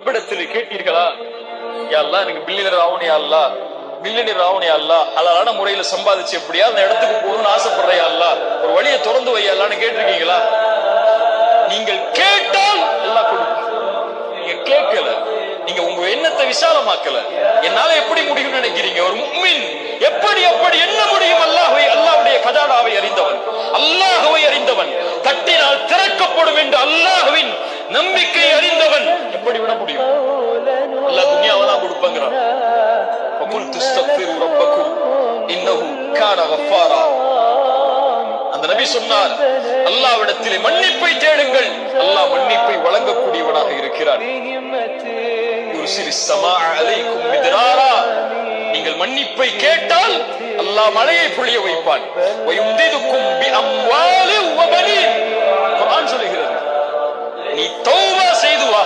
இடத்தில் கேட்டீர்களா? யா அல்லாஹ் எனக்கு பில்லியனர் ஆவணியா அல்லா, மில்லியனர் ஆவணியா அல்லா, அழகான முறையில சம்பாதிச்சு எப்படியா அந்த இடத்துக்கு போகணும்னு ஆசைப்படுறையா அல்லா, ஒரு வழியை திறந்து வையா அல்லான்னு கேட்டிருக்கீங்களா? நீங்கள் கேட்டால் அல்லாஹ் கொடுப்பான். நீங்க கேட்கல, நீங்க உங்க எண்ணத்தை விசாலமாக்கல. என்னால எப்படி முடியும் நினைக்கிறீங்க? ஒரு முஃமின் எப்படி என்ன முடியும்? அல்லாஹ்வுடைய கஜானாவை அறிந்தவன், அல்லாஹ்வை அறிந்தவன், தட்டினால் திறக்கப்படும் என்று அல்லாஹ்வின் நம்பிக்கை அறிந்தவன் எப்படி விட முடியும்? அல்லாஹ் துனியாவை தான் கொடுப்பாங்கிறான். ஃபகுல்து அஸ்தக்ஃபிரு ரப்பக்கும் இன்னஹு கான கஃபாரா. அந்த நபி சொன்னார், அல்லாஹ்விடத்திலே மன்னிப்பை தேடுங்கள், அல்லாஹ் மன்னிப்பை வழங்கக்கூடியவனாக இருக்கிறார். யுர்சிலிஸ் ஸமாஅ அலைக்கும் மித்ராரா. நீங்கள் மன்னிப்பை கேட்டால் அல்லாஹ் மழையை பொழிய வைப்பான். வயும்திதுக்கும் பிஅம்வாலி வபனீன். குர்ஆன் சொல்கிறது, நீ தௌபா செய்து வா,